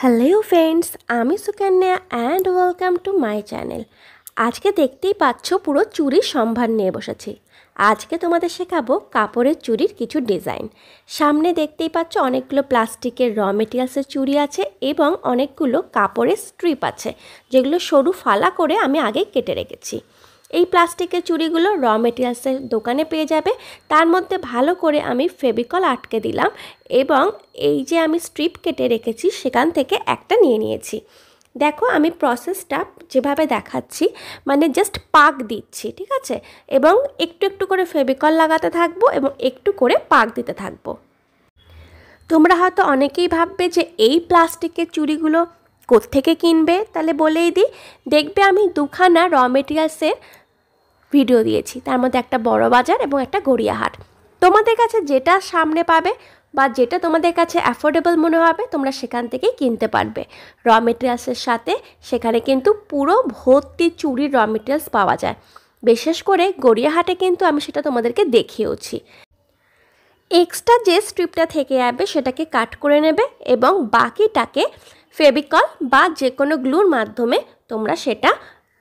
Hello friends, আমি Sukanya and welcome to my channel. আজকে দেখতেই পাচ্ছ পুরো চুড়ির সম্ভার নিয়ে বসেছি। আজকে তোমাদের শেখাবো কাপড়ের চুড়ির কিছু ডিজাইন। সামনে দেখতেই পাচ্ছ অনেকগুলো প্লাস্টিকের র মেটেরিয়ালসের চুড়ি আছে এবং অনেকগুলো কাপড়ের স্ট্রিপ আছে, যেগুলো সরু ফালা করে আমি আগে কেটে রেখেছি। এই প্লাস্টিকের চুড়িগুলো র মেটেরিয়ালসের দোকানে পেয়ে যাবে। তার মধ্যে ভালো করে আমি ফেভিকল আটকে দিলাম এবং এই যে আমি স্ট্রিপ কেটে রেখেছি সেখান থেকে একটা নিয়ে নিয়েছি। দেখো আমি প্রসেসটা যেভাবে দেখাচ্ছি, মানে জাস্ট পাক দিচ্ছি, ঠিক আছে, এবং একটু একটু করে ফেভিকল লাগাতে থাকবো এবং একটু করে পাক দিতে থাকবো। তোমরা হয়তো অনেকেই ভাববে যে এই প্লাস্টিকের চুড়িগুলো কোত্থেকে কিনবে, তাহলে বলেই দিই। দেখবে আমি দুখানা র মেটেরিয়ালসের ভিডিও দিয়েছি, তার মধ্যে একটা বড় বাজার এবং একটা গড়িয়াহাট। তোমাদের কাছে যেটা সামনে পাবে বা যেটা তোমাদের কাছে অ্যাফোর্ডেবল মনে হবে তোমরা সেখান থেকেই কিনতে পারবে। র মেটেরিয়ালসের সাথে সেখানে কিন্তু পুরো ভর্তি চুড়ির র মেটেরিয়ালস পাওয়া যায়। বিশেষ করে গড়িয়াহাটে কিন্তু আমি সেটা তোমাদেরকে দেখিয়েওছি। এক্সট্রা যে স্ট্রিপটা থেকে যাবে সেটাকে কাট করে নেবে এবং বাকিটাকে ফেভিকল বা যে কোনো গ্লুর মাধ্যমে তোমরা সেটা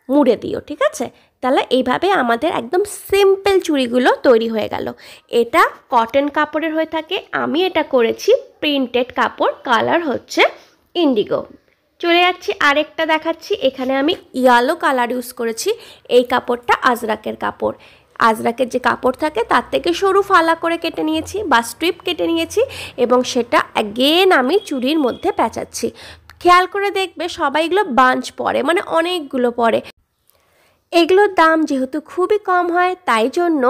মুড়ে দিও, ঠিক আছে। তাহলে এইভাবে আমাদের একদম সিম্পল চুড়িগুলো তৈরি হয়ে গেল। এটা কটন কাপড়ের হয়ে থাকে, আমি এটা করেছি প্রিন্টেড কাপড়, কালার হচ্ছে ইন্ডিগো। চলে যাচ্ছি আরেকটা দেখাচ্ছি। এখানে আমি ইয়েলো কালার ইউজ করেছি। এই কাপড়টা আজরাকের কাপড়। আজরাকের যে কাপড় থাকে তার থেকে সরু ফালা করে কেটে নিয়েছি বা স্ট্রিপ কেটে নিয়েছি এবং সেটা অ্যাগেন আমি চুড়ির মধ্যে পেঁচাচ্ছি। খেয়াল করে দেখবে সবাইগুলো বাঞ্চ পরে, মানে অনেকগুলো পরে। এগুলোর দাম যেহেতু খুবই কম হয় তাই জন্য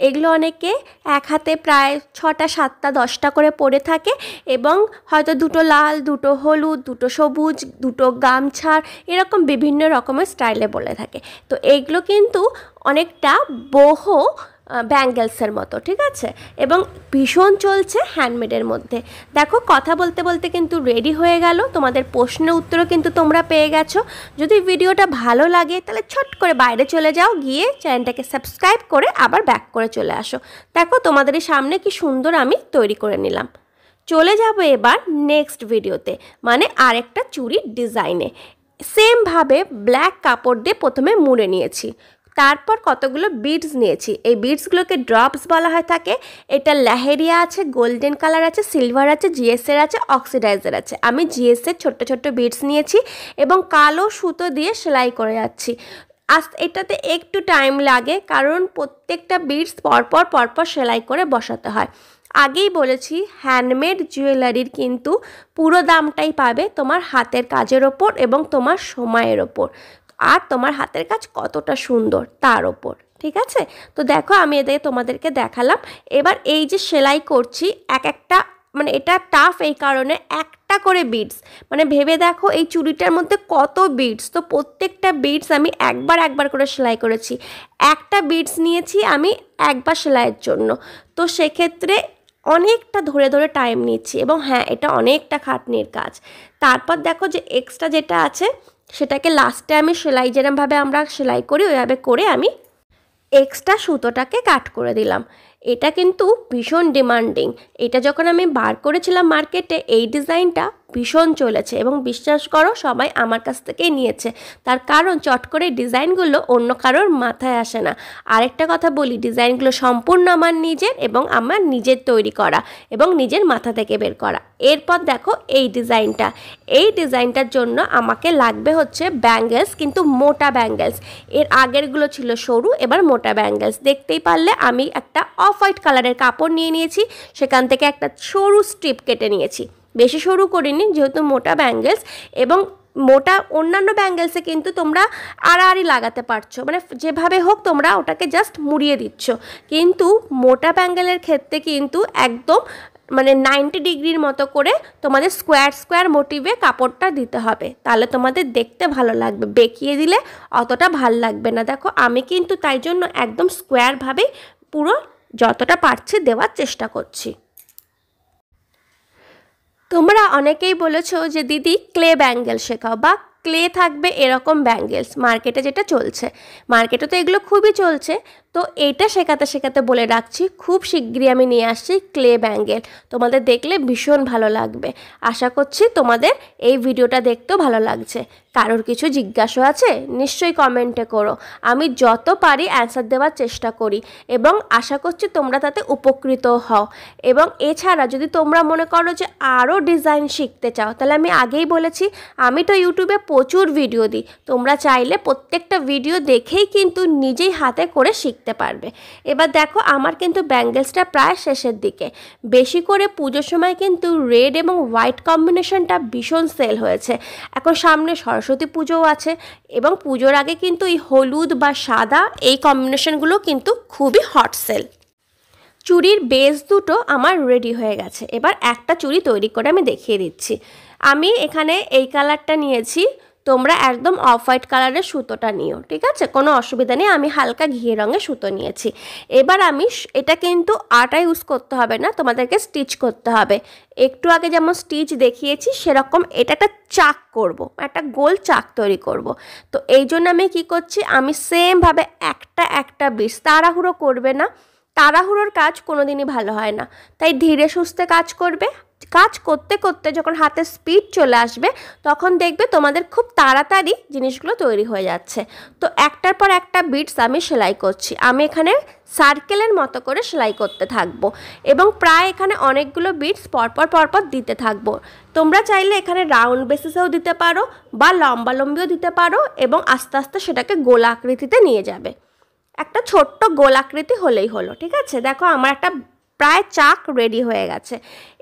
এগুলো অনেকে এক হাতে প্রায় 6টা 7টা 10টা করে পরে থাকে এবং হয়তো দুটো লাল, দুটো হলুদ, দুটো সবুজ, দুটো গামছার, এরকম বিভিন্ন রকমের স্টাইলে বলে থাকে। তো এইগুলো কিন্তু অনেকটা বহু ব্যাঙ্গেলসের মতো, ঠিক আছে, এবং ভীষণ চলছে হ্যান্ডমেডের মধ্যে। দেখো কথা বলতে বলতে কিন্তু রেডি হয়ে গেল। তোমাদের প্রশ্নের উত্তরও কিন্তু তোমরা পেয়ে গেছো। যদি ভিডিওটা ভালো লাগে তাহলে ছট করে বাইরে চলে যাও, গিয়ে চ্যানেলটাকে সাবস্ক্রাইব করে আবার ব্যাক করে চলে আসো। দেখো তোমাদের সামনে কি সুন্দর আমি তৈরি করে নিলাম। চলে যাব এবার নেক্সট ভিডিওতে, মানে আরেকটা চুড়ির ডিজাইনে। সেমভাবে ব্ল্যাক কাপড় দিয়ে প্রথমে মুড়ে নিয়েছি, তারপর কতগুলো বিডস নিয়েছি। এই বিডসগুলোকে ড্রপস বলা হয় থাকে। এটা লেহেরিয়া আছে, গোল্ডেন কালার আছে, সিলভার আছে, জিএসের আছে, অক্সিডাইজার আছে। আমি জিএসের ছোট্ট ছোট্ট বিডস নিয়েছি এবং কালো সুতো দিয়ে সেলাই করে যাচ্ছি। এটাতে একটু টাইম লাগে কারণ প্রত্যেকটা বিডস পরপর সেলাই করে বসাতে হয়। আগেই বলেছি হ্যান্ডমেড জুয়েলারির কিন্তু পুরো দামটাই পাবে তোমার হাতের কাজের ওপর এবং তোমার সময়ের ওপর, আর তোমার হাতের কাজ কতটা সুন্দর তার ওপর, ঠিক আছে। তো দেখো আমি এদের তোমাদেরকে দেখালাম। এবার এই যে সেলাই করছি এক একটা, মানে এটা টাফ এই কারণে একটা করে বিডস, মানে ভেবে দেখো এই চুড়িটার মধ্যে কত বিডস। তো প্রত্যেকটা বিডস আমি একবার করে সেলাই করেছি। একটা বিডস নিয়েছি আমি একবার সেলাইয়ের জন্য। তো সেক্ষেত্রে অনেকটা ধরে ধরে টাইম নিচ্ছি এবং হ্যাঁ, এটা অনেকটা খাটনির কাজ। তারপর দেখো যে এক্সট্রা যেটা আছে সেটাকে লাস্টে আমি সেলাই যেরমভাবে আমরা সেলাই করি ওইভাবে করে আমি এক্সট্রা সুতোটাকে কাট করে দিলাম। এটা কিন্তু ভীষণ ডিমান্ডিং। এটা যখন আমি বার করেছিলাম মার্কেটে এই ডিজাইনটা ভীষণ চলেছে এবং বিশ্বাস করো সবাই আমার কাছ থেকেই নিয়েছে। তার কারণ চট করে ডিজাইনগুলো অন্য কারোর মাথায় আসে না। আরেকটা কথা বলি, ডিজাইনগুলো সম্পূর্ণ আমার নিজের এবং আমার নিজের তৈরি করা এবং নিজের মাথা থেকে বের করা। এরপর দেখো এই ডিজাইনটার জন্য আমাকে লাগবে হচ্ছে ব্যাঙ্গেলস, কিন্তু মোটা ব্যাঙ্গেলস। এর আগেরগুলো ছিল সরু, এবার মোটা ব্যাঙ্গেলস। দেখতেই পারলে আমি একটা অফ হোয়াইট কালারের কাপড় নিয়ে নিয়েছি, সেখান থেকে একটা সরু স্ট্রিপ কেটে নিয়েছি। বেশি সরু করিনি যেহেতু মোটা ব্যাঙ্গেলস, এবং মোটা অন্যান্য ব্যাঙ্গেলসে কিন্তু তোমরা আড়াআড়ি লাগাতে পারছো, মানে যেভাবে হোক তোমরা ওটাকে জাস্ট মুড়িয়ে দিচ্ছ। কিন্তু মোটা ব্যাঙ্গেলের ক্ষেত্রে কিন্তু একদম মানে 90 ডিগ্রির মতো করে তোমাদের স্কোয়ার মোটিভে কাপড়টা দিতে হবে, তাহলে তোমাদের দেখতে ভালো লাগবে। বেঁকিয়ে দিলে অতটা ভাল লাগবে না। দেখো আমি কিন্তু তাই জন্য একদম স্কোয়ারভাবেই পুরো যতটা পারছি দেওয়ার চেষ্টা করছি। তোমরা অনেকেই বলেছো যে দিদি ক্লে ব্যাঙ্গেল শেখাও বা ক্লে থাকবে এরকম ব্যাঙ্গেলস, মার্কেটে যেটা চলছে। মার্কেটে তো এগুলো খুবই চলছে। তো এইটা শেখাতে শেখাতে বলে রাখছি, খুব শিগগিরই আমি নিয়ে আসছি ক্লে ব্যাঙ্গেল। তোমাদের দেখলে ভীষণ ভালো লাগবে। আশা করছি তোমাদের এই ভিডিওটা দেখতেও ভালো লাগছে। কারোর কিছু জিজ্ঞাসা আছে নিশ্চয়ই কমেন্টে করো, আমি যত পারি অ্যান্সার দেওয়ার চেষ্টা করি এবং আশা করছি তোমরা তাতে উপকৃত হও। এবং এছাড়া যদি তোমরা মনে করো যে আরও ডিজাইন শিখতে চাও, তাহলে আমি আগেই বলেছি আমি তো ইউটিউবে প্রচুর ভিডিও দিই, তোমরা চাইলে প্রত্যেকটা ভিডিও দেখেই কিন্তু নিজেই হাতে করে শিখতে পারবে। এবার দেখো আমার কিন্তু ব্যাঙ্গেলসটা প্রায় শেষের দিকে, বেশি করে পুজোর সময় কিন্তু রেড এবং হোয়াইট কম্বিনেশনটা ভীষণ সেল হয়েছে। এখন সামনে সরস্বতী পুজোও আছে এবং পুজোর আগে কিন্তু এই হলুদ বা সাদা এই কম্বিনেশনগুলো কিন্তু খুবই হট সেল। চুড়ির বেস দুটো আমার রেডি হয়ে গেছে, এবার একটা চুড়ি তৈরি করে আমি দেখিয়ে দিচ্ছি। আমি এখানে এই কালারটা নিয়েছি, তোমরা একদম অফ হোয়াইট কালারের সুতোটা নিও, ঠিক আছে, কোনো অসুবিধা নেই। আমি হালকা ঘিয়ে রঙের সুতো নিয়েছি। এবার আমি এটা কিন্তু আটা ইউজ করতে হবে না, তোমাদেরকে স্টিচ করতে হবে। একটু আগে যেমন স্টিচ দেখিয়েছি সেরকম এটা একটা চাক করব, একটা গোল চাক তৈরি করব। তো এই জন্য আমি কি করছি, আমি সেমভাবে একটা একটা বিটস, তাড়াহুড়ো করবে না, তাড়াহুড়োর কাজ কোনোদিনই ভালো হয় না, তাই ধীরে সুস্থে কাজ করবে। কাজ করতে করতে যখন হাতে স্পিড চলে আসবে তখন দেখবে তোমাদের খুব তাড়াতাড়ি জিনিসগুলো তৈরি হয়ে যাচ্ছে। তো একটার পর একটা বিটস আমি সেলাই করছি। আমি এখানে সার্কেলের মতো করে সেলাই করতে থাকবো এবং প্রায় এখানে অনেকগুলো বিটস পরপর পরপর দিতে থাকবো। তোমরা চাইলে এখানে রাউন্ড বেসিসেও দিতে পারো বা লম্বা লম্বিও দিতে পারো এবং আস্তে আস্তে সেটাকে গোল আকৃতিতে নিয়ে যাবে। একটা ছোট্ট গোল আকৃতি হলেই হলো, ঠিক আছে। দেখো আমার একটা প্রায় চাক রেডি হয়ে গেছে।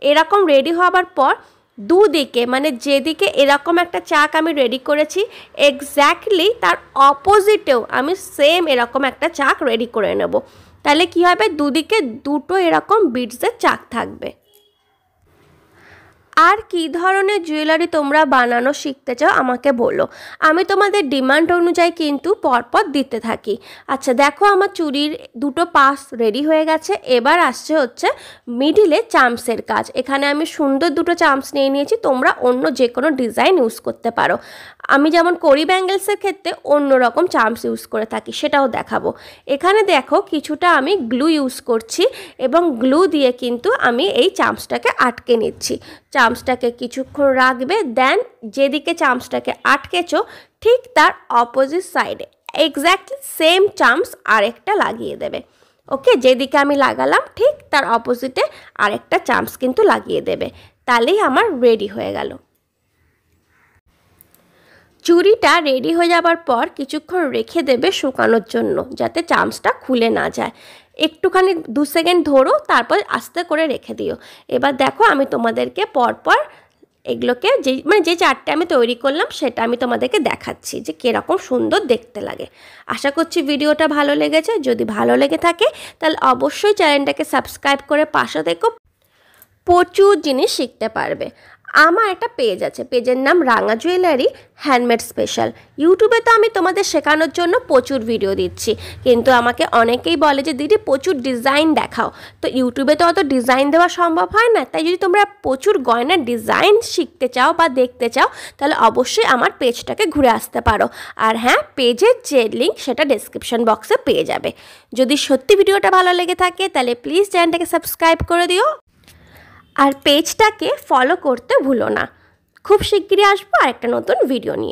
এরকম রেডি হওয়ার পর দুদিকে, মানে যেদিকে এরকম একটা চাক আমি রেডি করেছি এক্স্যাক্টলি তার অপোজিটেও আমি সেম এরকম একটা চাক রেডি করে নেব। তাহলে কি হবে, দুদিকে দুটো এরকম বিটসের চাক থাকবে। আর কি ধরনের জুয়েলারি তোমরা বানানো শিখতে চাও আমাকে বলো, আমি তোমাদের ডিমান্ড অনুযায়ী কিন্তু পরপর দিতে থাকি। আচ্ছা দেখো আমার চুড়ির দুটো পাশ রেডি হয়ে গেছে। এবার আসছে হচ্ছে মিডিলে চামসের কাজ। এখানে আমি সুন্দর দুটো চামস নিয়ে নিয়েছি, তোমরা অন্য যে কোনো ডিজাইন ইউজ করতে পারো। আমি যেমন করি ব্যাঙ্গেলসের ক্ষেত্রে অন্য রকম চামস ইউজ করে থাকি, সেটাও দেখাবো। এখানে দেখো কিছুটা আমি গ্লু ইউজ করছি এবং গ্লু দিয়ে কিন্তু আমি এই চামসটাকে আটকে নিচ্ছি। চামসটাকে কিছুক্ষণ রাখবে, দেন যেদিকে চামসটাকে আটকেছো ঠিক তার অপোজিট সাইডে এক্স্যাক্টলি সেম চামস আরেকটা লাগিয়ে দেবে। ওকে, যেদিকে আমি লাগালাম ঠিক তার অপোজিটে আরেকটা চামস কিন্তু লাগিয়ে দেবে, তাহলেই আমার রেডি হয়ে গেল। চুড়িটা রেডি হয়ে যাবার পর কিছুক্ষণ রেখে দেবে শুকানোর জন্য, যাতে চামচটা খুলে না যায়। একটুখানি 2 সেকেন্ড ধরো, তারপর আস্তে করে রেখে দিও। এবার দেখো আমি তোমাদেরকে পরপর এগুলোকে যে চারটে আমি তৈরি করলাম সেটা আমি তোমাদেরকে দেখাচ্ছি যে কীরকম সুন্দর দেখতে লাগে। আশা করছি ভিডিওটা ভালো লেগেছে। যদি ভালো লেগে থাকে তাহলে অবশ্যই চ্যানেলটাকে সাবস্ক্রাইব করে পাশে দেখো, প্রচুর জিনিস শিখতে পারবে। আমার একটা পেজ আছে, পেজের নাম রাঙা জুয়েলারি হ্যান্ডমেড স্পেশাল। ইউটিউবে তো আমি তোমাদের শেখানোর জন্য প্রচুর ভিডিও দিচ্ছি, কিন্তু আমাকে অনেকেই বলে যে দিদি প্রচুর ডিজাইন দেখাও। তো ইউটিউবে তো অত ডিজাইন দেওয়া সম্ভব হয় না, তাই যদি তোমরা প্রচুর গয়নার ডিজাইন শিখতে চাও বা দেখতে চাও তাহলে অবশ্যই আমার পেজটাকে ঘুরে আসতে পারো। আর হ্যাঁ, পেজের যে লিঙ্ক সেটা ডেসক্রিপশন বক্সে পেয়ে যাবে। যদি সত্যি ভিডিওটা ভালো লেগে থাকে তাহলে প্লিজ চ্যানেলটাকে সাবস্ক্রাইব করে দিও আর পেজটাকে ফলো করতে ভুলো না। খুব শিগগিরই আসবো আরেকটা নতুন ভিডিও নিয়ে।